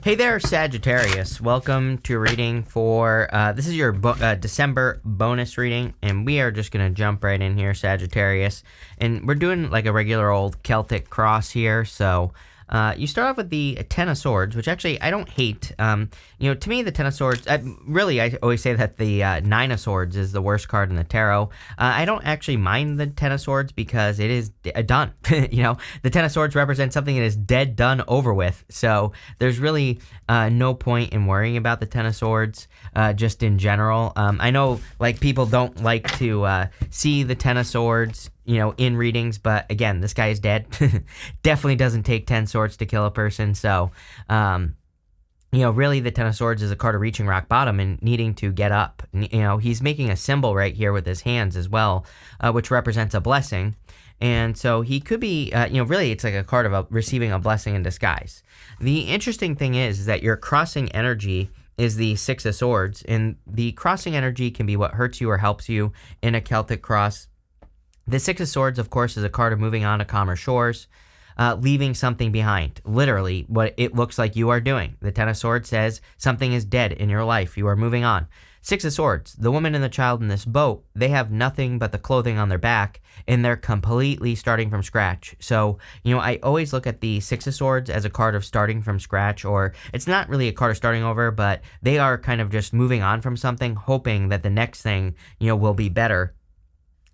Hey there, Sagittarius. Welcome to a reading for, this is your December bonus reading, and we are just going to jump right in here, Sagittarius. And we're doing like a regular old Celtic cross here, so you start off with the Ten of Swords, which actually I don't hate. To me, the Ten of Swords, I always say that the Nine of Swords is the worst card in the tarot. I don't actually mind the Ten of Swords because it is done. The Ten of Swords represents something that is dead, done, over with. So there's really no point in worrying about the Ten of Swords, just in general. I know like people don't like to see the Ten of Swords in readings, but again, this guy is dead. Definitely doesn't take 10 swords to kill a person. So, really the Ten of Swords is a card of reaching rock bottom and needing to get up. He's making a symbol right here with his hands as well, which represents a blessing. And so he could be, really it's like a card of receiving a blessing in disguise. The interesting thing is that your crossing energy is the Six of Swords, and the crossing energy can be what hurts you or helps you in a Celtic cross. The Six of Swords, of course, is a card of moving on to calmer shores, leaving something behind. Literally, what it looks like you are doing. The Ten of Swords says something is dead in your life. You are moving on. Six of Swords, the woman and the child in this boat, they have nothing but the clothing on their back, and they're completely starting from scratch. So, I always look at the Six of Swords as a card of starting from scratch, or it's not really a card of starting over, but they are kind of just moving on from something, hoping that the next thing, will be better.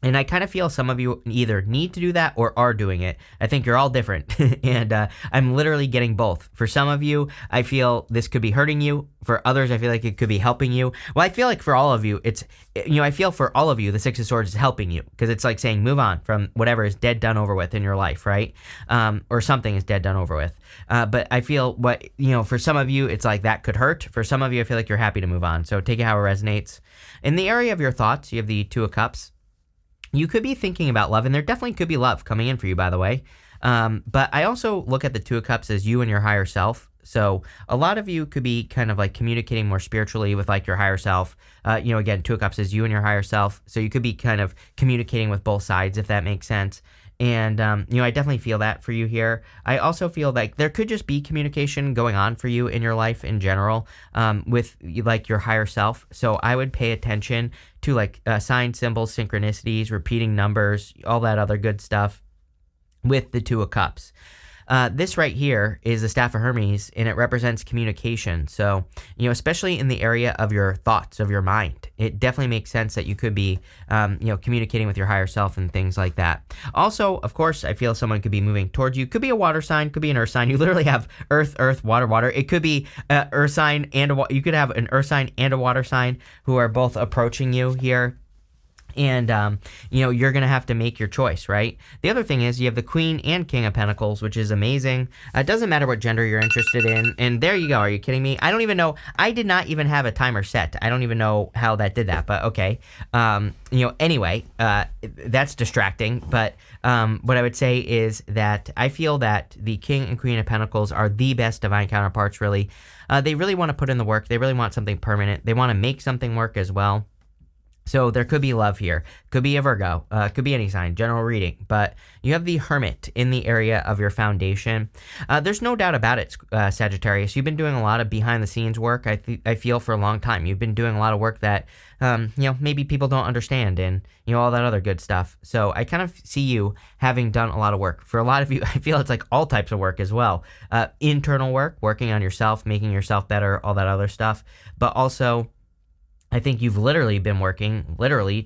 And I kind of feel some of you either need to do that or are doing it. I think you're all different. And I'm literally getting both. For some of you, I feel this could be hurting you. For others, I feel like it could be helping you. Well, I feel like for all of you, I feel for all of you, the Six of Swords is helping you. Because it's like saying move on from whatever is dead, done, over with in your life, right? Or something is dead, done, over with. But I feel for some of you, it's like that could hurt. For some of you, I feel like you're happy to move on. So take it how it resonates. In the area of your thoughts, you have the Two of Cups. You could be thinking about love, and there definitely could be love coming in for you, by the way. But I also look at the Two of Cups as you and your higher self. So a lot of you could be kind of like communicating more spiritually with like your higher self. Again, Two of Cups is you and your higher self. So you could be kind of communicating with both sides, if that makes sense. And, I definitely feel that for you here. I also feel like there could just be communication going on for you in your life in general, with like your higher self. So I would pay attention to like signs, symbols, synchronicities, repeating numbers, all that other good stuff with the Two of Cups. This right here is the Staff of Hermes, and it represents communication. So, especially in the area of your thoughts, of your mind, it definitely makes sense that you could be, communicating with your higher self and things like that. Also, of course, I feel someone could be moving towards you. Could be a water sign, could be an earth sign. You literally have earth, water, water. It could be an earth sign and you could have an earth sign and a water sign who are both approaching you here. And, you're going to have to make your choice, right? The other thing is you have the Queen and King of Pentacles, which is amazing. It doesn't matter what gender you're interested in. And there you go. Are you kidding me? I don't even know. I did not even have a timer set. I don't even know how that did that, but okay. Anyway, that's distracting. But what I would say is that I feel that the King and Queen of Pentacles are the best divine counterparts, really. They really want to put in the work. They really want something permanent. They want to make something work as well. So there could be love here. Could be a Virgo. Could be any sign. General reading. But you have the Hermit in the area of your foundation. There's no doubt about it, Sagittarius. You've been doing a lot of behind-the-scenes work, I feel, for a long time. You've been doing a lot of work that, maybe people don't understand and, all that other good stuff. So I kind of see you having done a lot of work. For a lot of you, I feel it's like all types of work as well. Internal work, working on yourself, making yourself better, all that other stuff. But also, I think you've literally been working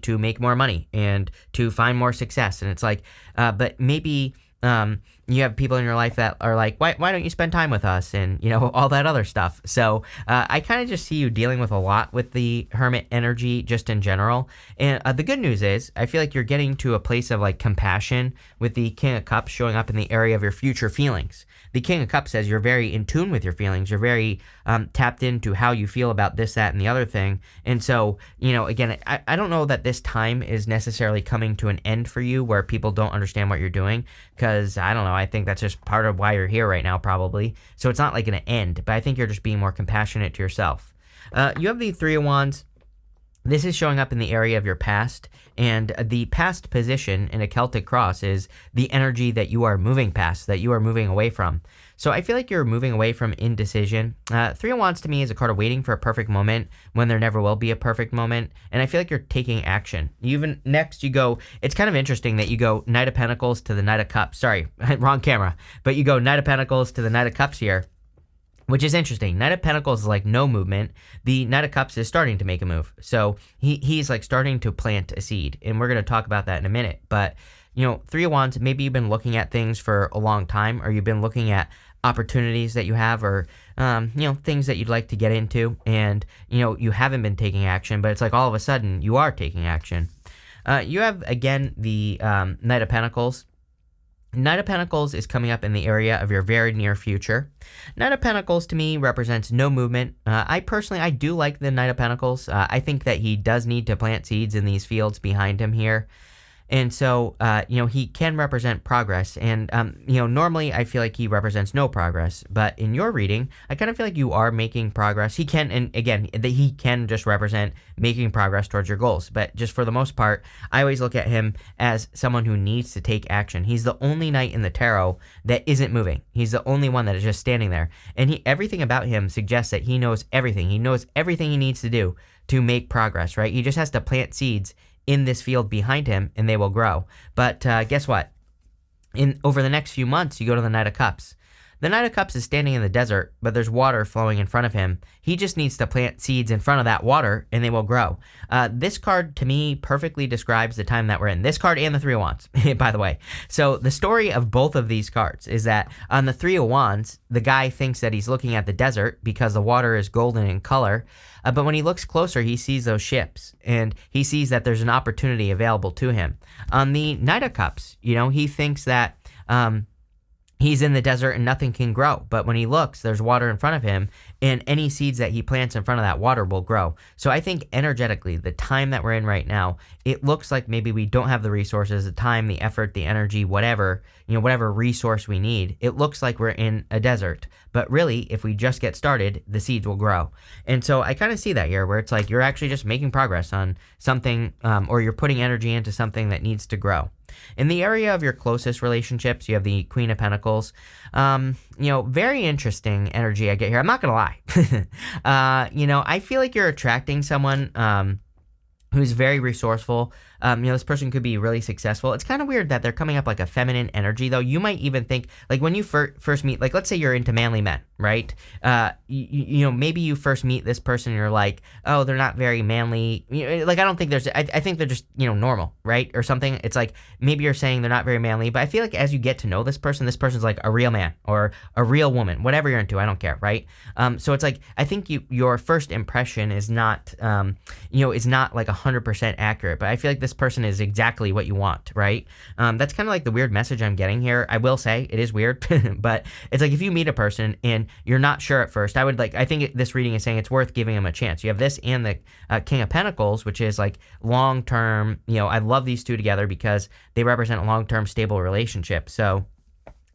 to make more money and to find more success. And it's like, but maybe you have people in your life that are like, why don't you spend time with us? And, all that other stuff. So I kind of just see you dealing with a lot with the Hermit energy just in general. And the good news is I feel like you're getting to a place of like compassion with the King of Cups showing up in the area of your future feelings. The King of Cups says you're very in tune with your feelings. You're very tapped into how you feel about this, that, and the other thing. And so, again, I don't know that this time is necessarily coming to an end for you where people don't understand what you're doing. Because, I don't know, I think that's just part of why you're here right now, probably. So it's not like an end, but I think you're just being more compassionate to yourself. You have the Three of Wands. This is showing up in the area of your past, and the past position in a Celtic cross is the energy that you are moving past, that you are moving away from. So I feel like you're moving away from indecision. Three of Wands to me is a card of waiting for a perfect moment when there never will be a perfect moment. And I feel like you're taking action. Next you go, it's kind of interesting that you go Knight of Pentacles to the Knight of Cups. Sorry, wrong camera. But you go Knight of Pentacles to the Knight of Cups here, which is interesting. Knight of Pentacles is like no movement. The Knight of Cups is starting to make a move. So he's like starting to plant a seed. And we're going to talk about that in a minute. But, Three of Wands, maybe you've been looking at things for a long time, or you've been looking at opportunities that you have, or, things that you'd like to get into. And, you haven't been taking action, but it's like all of a sudden you are taking action. You have, again, the Knight of Pentacles. Knight of Pentacles is coming up in the area of your very near future. Knight of Pentacles to me represents no movement. I do like the Knight of Pentacles. I think that he does need to plant seeds in these fields behind him here. And so, he can represent progress. And, normally I feel like he represents no progress. But in your reading, I kind of feel like you are making progress. He can, and again, he can just represent making progress towards your goals. But just for the most part, I always look at him as someone who needs to take action. He's the only knight in the tarot that isn't moving. He's the only one that is just standing there. And everything about him suggests that he knows everything. He knows everything he needs to do to make progress, right? He just has to plant seeds in this field behind him, and they will grow. But guess what? Over the next few months, you go to the Knight of Cups. The Knight of Cups is standing in the desert, but there's water flowing in front of him. He just needs to plant seeds in front of that water, and they will grow. This card, to me, perfectly describes the time that we're in. This card and the Three of Wands, by the way. So the story of both of these cards is that on the Three of Wands, the guy thinks that he's looking at the desert because the water is golden in color. But when he looks closer, he sees those ships, and he sees that there's an opportunity available to him. On the Knight of Cups, he thinks that he's in the desert and nothing can grow. But when he looks, there's water in front of him, and any seeds that he plants in front of that water will grow. So I think energetically, the time that we're in right now, it looks like maybe we don't have the resources, the time, the effort, the energy, whatever resource we need. It looks like we're in a desert. But really, if we just get started, the seeds will grow. And so I kind of see that here, where it's like you're actually just making progress on something, or you're putting energy into something that needs to grow. In the area of your closest relationships, you have the Queen of Pentacles. Very interesting energy I get here. I'm not going to lie. I feel like you're attracting someone who's very resourceful. This person could be really successful. It's kind of weird that they're coming up like a feminine energy, though. You might even think, like, when you first meet, like, let's say you're into manly men, right? Maybe you first meet this person and you're like, oh, they're not very manly. I don't think I think they're just, normal, right? Or something. It's like, maybe you're saying they're not very manly, but I feel like as you get to know this person's like a real man or a real woman, whatever you're into, I don't care, right? So it's like, I think your first impression is not, is not like 100% accurate, but I feel like this person is exactly what you want, right? That's kind of like the weird message I'm getting here. I will say it is weird, but it's like if you meet a person and you're not sure at first, I think this reading is saying it's worth giving them a chance. You have this and the King of Pentacles, which is like long-term, I love these two together because they represent a long-term stable relationship. So,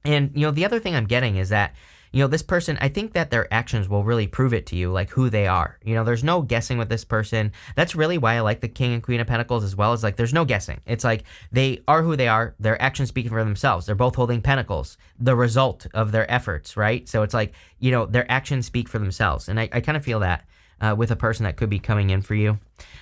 and the other thing I'm getting is that this person, I think that their actions will really prove it to you, like who they are. There's no guessing with this person. That's really why I like the King and Queen of Pentacles as well. Is like there's no guessing. It's like they are who they are. Their actions speak for themselves. They're both holding pentacles, the result of their efforts, right? So it's like, their actions speak for themselves. And I kind of feel that with a person that could be coming in for you.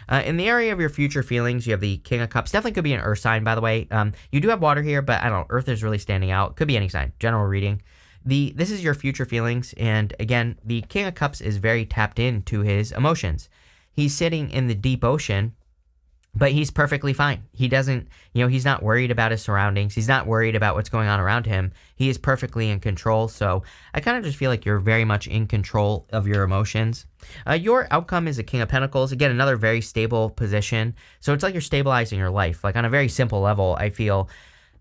In the area of your future feelings, you have the King of Cups. Definitely could be an earth sign, by the way. You do have water here, but I don't know. Earth is really standing out. Could be any sign. General reading. This is your future feelings, and again, the King of Cups is very tapped into his emotions. He's sitting in the deep ocean, but he's perfectly fine. He doesn't, he's not worried about his surroundings. He's not worried about what's going on around him. He is perfectly in control, so I kind of just feel like you're very much in control of your emotions. Your outcome is a King of Pentacles. Again, another very stable position, so it's like you're stabilizing your life. Like on a very simple level, I feel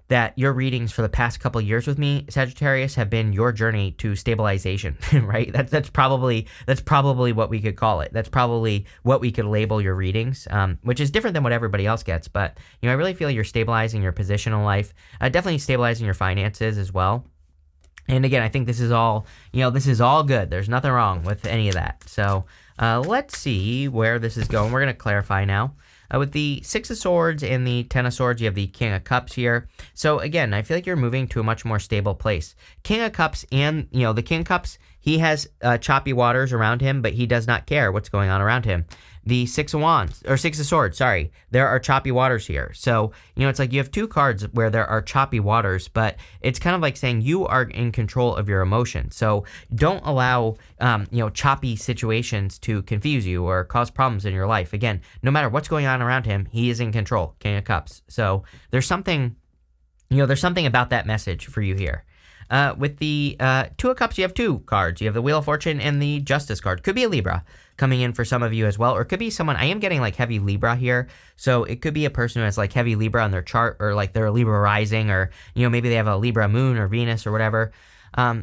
that your readings for the past couple of years with me, Sagittarius, have been your journey to stabilization, right? That's probably what we could call it. That's probably what we could label your readings, which is different than what everybody else gets. But, I really feel you're stabilizing your position in life, definitely stabilizing your finances as well. And again, I think this is all good. There's nothing wrong with any of that. So let's see where this is going. We're going to clarify now. With the Six of Swords and the Ten of Swords, you have the King of Cups here. So again, I feel like you're moving to a much more stable place. King of Cups and, the King of Cups, he has choppy waters around him, but he does not care what's going on around him. The Six of Swords, sorry, there are choppy waters here. So, it's like you have two cards where there are choppy waters, but it's kind of like saying you are in control of your emotions. So don't allow, choppy situations to confuse you or cause problems in your life. Again, no matter what's going on around him, he is in control, King of Cups. So there's something about that message for you here. With the Two of Cups, you have two cards. You have the Wheel of Fortune and the Justice card. Could be a Libra coming in for some of you as well, or it could be someone, I am getting like heavy Libra here, so it could be a person who has like heavy Libra on their chart, or like they're a Libra rising, or, maybe they have a Libra moon or Venus or whatever.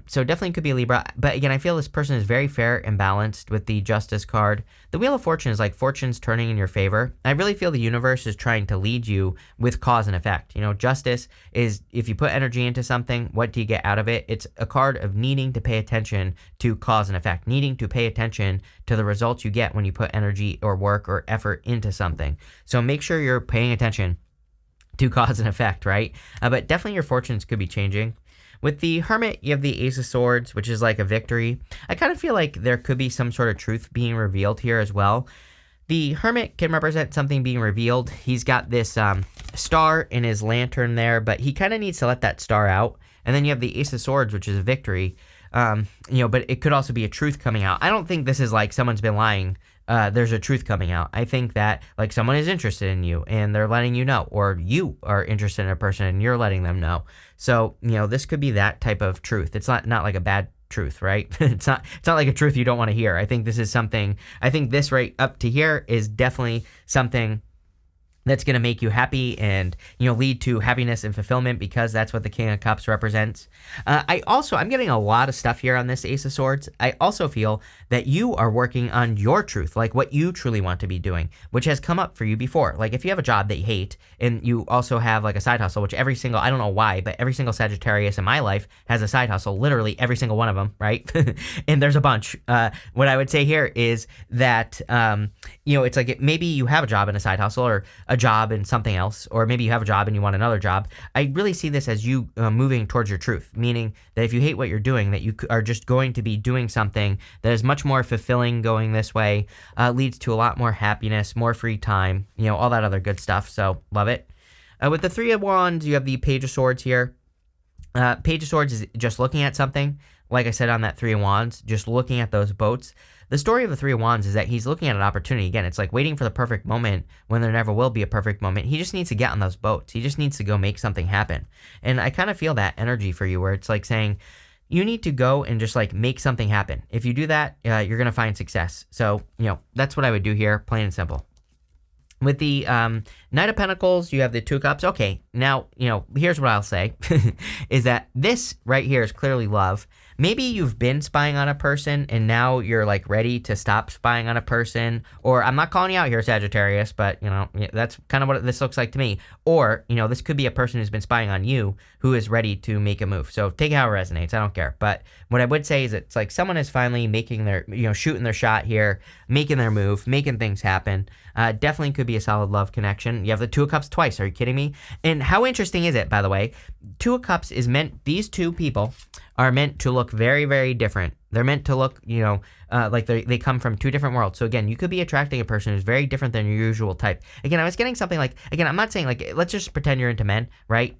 So definitely could be a Libra, but again, I feel this person is very fair and balanced with the Justice card. The Wheel of Fortune is like fortune's turning in your favor. I really feel the universe is trying to lead you with cause and effect. Justice is, if you put energy into something, what do you get out of it? It's a card of needing to pay attention to cause and effect, needing to pay attention to the results you get when you put energy or work or effort into something. So make sure you're paying attention to cause and effect, right? But definitely your fortunes could be changing. With the Hermit, you have the Ace of Swords, which is like a victory. I kind of feel like there could be some sort of truth being revealed here as well. The Hermit can represent something being revealed. He's got this star in his lantern there, but he kind of needs to let that star out. And then you have the Ace of Swords, which is a victory. But it could also be a truth coming out. I don't think this is like someone's been lying. There's a truth coming out. I think that like someone is interested in you and they're letting you know, or you are interested in a person and you're letting them know. So, this could be that type of truth. It's not like a bad truth, right? It's not like a truth you don't want to hear. I think this is something, I think this right up to here is definitely something that's going to make you happy and, lead to happiness and fulfillment, because that's what the King of Cups represents. I'm getting a lot of stuff here on this Ace of Swords. I also feel that you are working on your truth, like what you truly want to be doing, which has come up for you before. Like if you have a job that you hate and you also have like a side hustle, which I don't know why, but every single Sagittarius in my life has a side hustle, literally every single one of them, right? And there's a bunch. What I would say here is that, it's like maybe you have a job and a side hustle, or a job and something else, or maybe you have a job and you want another job. I really see this as you moving towards your truth, meaning that if you hate what you're doing, that you are just going to be doing something that is much more fulfilling going this way, leads to a lot more happiness, more free time, all that other good stuff. So love it. With the Three of Wands, you have the Page of Swords here. Page of Swords is just looking at something. Like I said on that Three of Wands, just looking at those boats. The story of the Three of Wands is that he's looking at an opportunity. Again, it's like waiting for the perfect moment when there never will be a perfect moment. He just needs to get on those boats. He just needs to go make something happen. And I kind of feel that energy for you, where it's like saying, you need to go and just like make something happen. If you do that, you're going to find success. So, that's what I would do here, plain and simple. With the Knight of Pentacles, you have the Two of Cups. Okay, now, here's what I'll say, is that this right here is clearly love. Maybe you've been spying on a person and now you're like ready to stop spying on a person. Or I'm not calling you out here, Sagittarius, but that's kind of what this looks like to me. Or, this could be a person who's been spying on you who is ready to make a move. So take it how it resonates. I don't care. But what I would say is it's like someone is finally making their, shooting their shot here, making their move, making things happen. Definitely could be a solid love connection. You have the Two of Cups twice. Are you kidding me? And how interesting is it, by the way? Two of Cups is meant, these two people are meant to look very, very different. They're meant to look, like they come from two different worlds. So again, you could be attracting a person who's very different than your usual type. Again, I was getting something like, again, I'm not saying like, let's just pretend you're into men, right?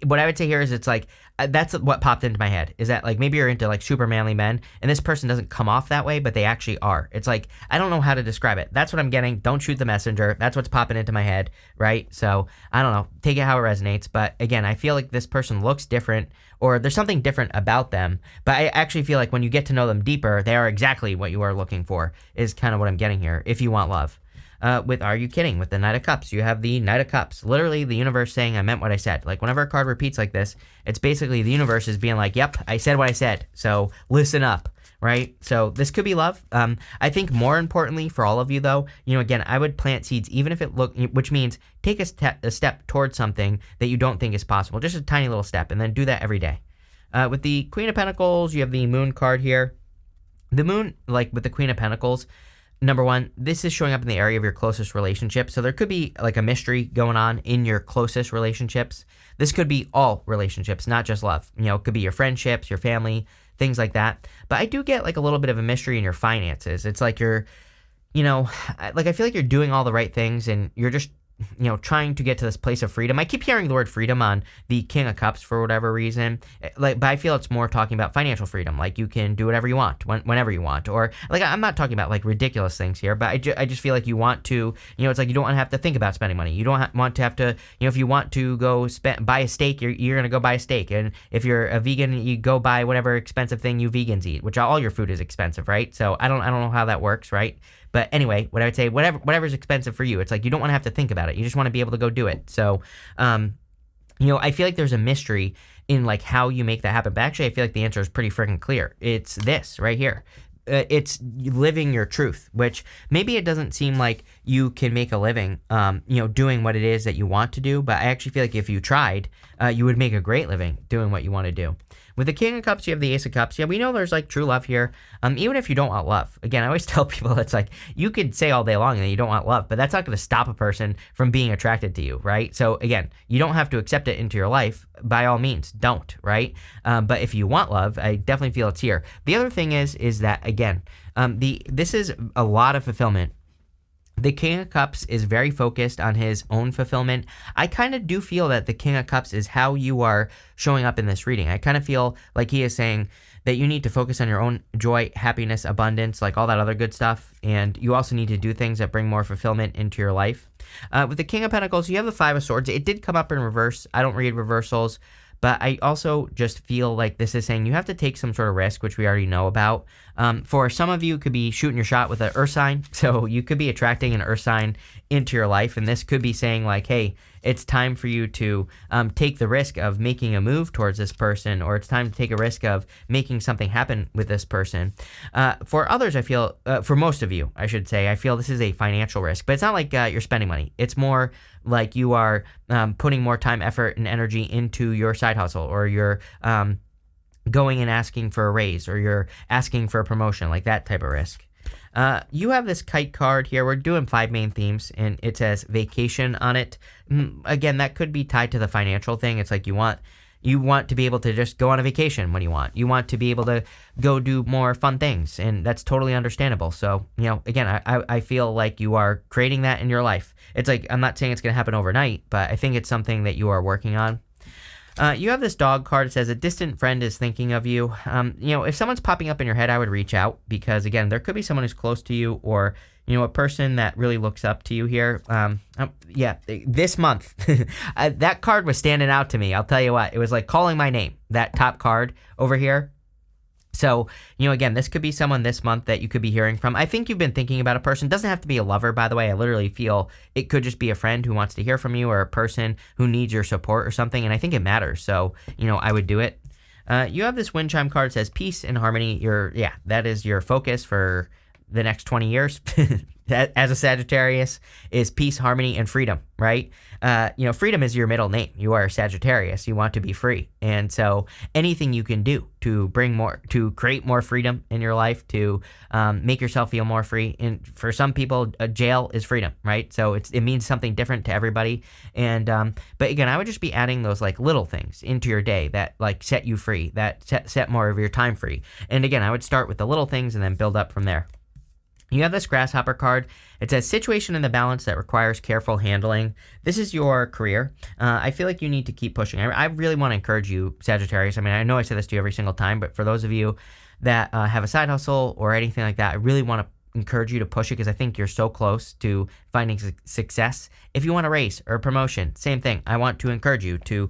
What I would say here is it's like, that's what popped into my head, is that like maybe you're into like super manly men and this person doesn't come off that way, but they actually are. It's like, I don't know how to describe it. That's what I'm getting. Don't shoot the messenger. That's what's popping into my head, right? So I don't know, take it how it resonates. But again, I feel like this person looks different, or there's something different about them. But I actually feel like when you get to know them deeper, they are exactly what you are looking for, is kind of what I'm getting here, if you want love. With Are You Kidding? With the Knight of Cups, you have the Knight of Cups. Literally the universe saying, I meant what I said. Like whenever a card repeats like this, it's basically the universe is being like, yep, I said what I said. So listen up, right? So this could be love. I think more importantly for all of you though, again, I would plant seeds, even if it which means take a step towards something that you don't think is possible. Just a tiny little step, and then do that every day. With the Queen of Pentacles, you have the Moon card here. The Moon, like with the Queen of Pentacles, Number one, this is showing up in the area of your closest relationships. So there could be like a mystery going on in your closest relationships. This could be all relationships, not just love. It could be your friendships, your family, things like that. But I do get like a little bit of a mystery in your finances. It's like I feel like you're doing all the right things and you're just trying to get to this place of freedom. I keep hearing the word freedom on the King of Cups for whatever reason. But I feel it's more talking about financial freedom. Like you can do whatever you want, whenever you want. Or like, I'm not talking about like ridiculous things here, but I just feel like you want to, it's like you don't want to have to think about spending money. You don't want to have to, if you want to go buy a steak, you're going to go buy a steak. And if you're a vegan, you go buy whatever expensive thing you vegans eat, which all your food is expensive, right? So I don't know how that works, right? But anyway, what I would say, whatever's expensive for you, it's like you don't want to have to think about it. You just want to be able to go do it. So, I feel like there's a mystery in like how you make that happen. But actually, I feel like the answer is pretty freaking clear. It's this right here. It's living your truth, which maybe it doesn't seem like you can make a living, doing what it is that you want to do. But I actually feel like if you tried, you would make a great living doing what you want to do. With the King of Cups, you have the Ace of Cups. Yeah, we know there's like true love here. Even if you don't want love. Again, I always tell people it's like you could say all day long that you don't want love, but that's not going to stop a person from being attracted to you, right? So again, you don't have to accept it into your life. By all means, don't, right? But if you want love, I definitely feel it's here. The other thing is that again, this is a lot of fulfillment. The King of Cups is very focused on his own fulfillment. I kind of do feel that the King of Cups is how you are showing up in this reading. I kind of feel like he is saying that you need to focus on your own joy, happiness, abundance, like all that other good stuff. And you also need to do things that bring more fulfillment into your life. With the King of Pentacles, you have the Five of Swords. It did come up in reverse. I don't read reversals. But I also just feel like this is saying you have to take some sort of risk, which we already know about. For some of you, it could be shooting your shot with an earth sign. So you could be attracting an earth sign into your life. And this could be saying like, hey, it's time for you to take the risk of making a move towards this person, or it's time to take a risk of making something happen with this person. For others, I feel, for most of you, I should say, I feel this is a financial risk. But it's not like you're spending money. It's more like you are putting more time, effort, and energy into your side hustle, or you're going and asking for a raise, or you're asking for a promotion, like that type of risk. You have this Kite card here. We're doing 5 main themes, and it says vacation on it. Again, that could be tied to the financial thing. It's like you want to be able to just go on a vacation when you want. You want to be able to go do more fun things, and that's totally understandable. So, again, I feel like you are creating that in your life. It's like, I'm not saying it's going to happen overnight, but I think it's something that you are working on. You have this dog card. It says a distant friend is thinking of you. If someone's popping up in your head, I would reach out, because again, there could be someone who's close to you, or a person that really looks up to you here. This month, that card was standing out to me. I'll tell you what, it was like calling my name, that top card over here. So, again, this could be someone this month that you could be hearing from. I think you've been thinking about a person. It doesn't have to be a lover, by the way. I literally feel it could just be a friend who wants to hear from you, or a person who needs your support or something. And I think it matters. So, I would do it. You have this wind chime card that says peace and harmony. That is your focus for the next 20 years. As a Sagittarius, is peace, harmony, and freedom, right? Freedom is your middle name. You are a Sagittarius. You want to be free. And so anything you can do to create more freedom in your life, to make yourself feel more free. And for some people, a jail is freedom, right? So it means something different to everybody. And but again, I would just be adding those like little things into your day that like set you free, that set more of your time free. And again, I would start with the little things and then build up from there. You have this grasshopper card. It says situation in the balance that requires careful handling. This is your career. I feel like you need to keep pushing. I really want to encourage you, Sagittarius. I mean, I know I say this to you every single time, but for those of you that have a side hustle or anything like that, I really want to encourage you to push it, because I think you're so close to finding success. If you want a raise or a promotion, same thing. I want to encourage you to,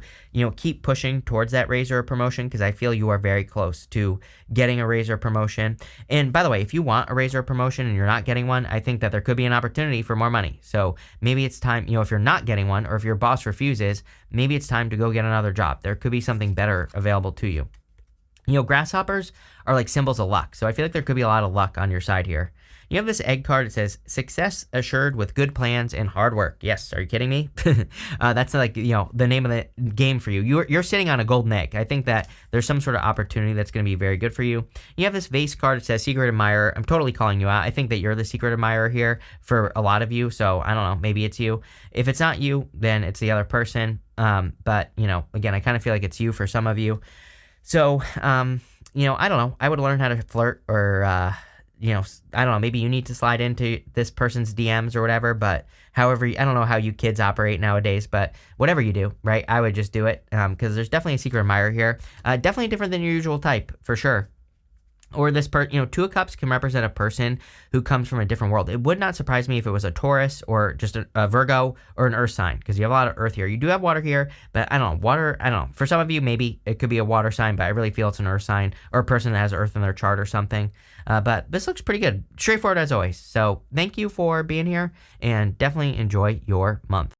keep pushing towards that raise or a promotion, because I feel you are very close to getting a raise or promotion. And by the way, if you want a raise or a promotion and you're not getting one, I think that there could be an opportunity for more money. So maybe it's time, if you're not getting one, or if your boss refuses, maybe it's time to go get another job. There could be something better available to you. Grasshoppers are like symbols of luck. So I feel like there could be a lot of luck on your side here. You have this egg card. It says success assured with good plans and hard work. Yes. Are you kidding me? That's like, the name of the game for you. You're sitting on a golden egg. I think that there's some sort of opportunity that's going to be very good for you. You have this vase card. It says secret admirer. I'm totally calling you out. I think that you're the secret admirer here for a lot of you. So I don't know. Maybe it's you. If it's not you, then it's the other person. But again, I kind of feel like it's you for some of you. So, I don't know. I would learn how to flirt or, I don't know. Maybe you need to slide into this person's DMs or whatever. But however, I don't know how you kids operate nowadays. But whatever you do, right? I would just do it because there's definitely a secret admirer here. Definitely different than your usual type for sure. Or this Two of Cups can represent a person who comes from a different world. It would not surprise me if it was a Taurus or just a Virgo or an Earth sign, because you have a lot of Earth here. You do have water here, but I don't know. Water, I don't know. For some of you, maybe it could be a water sign, but I really feel it's an Earth sign or a person that has Earth in their chart or something. But this looks pretty good. Straightforward as always. So thank you for being here, and definitely enjoy your month.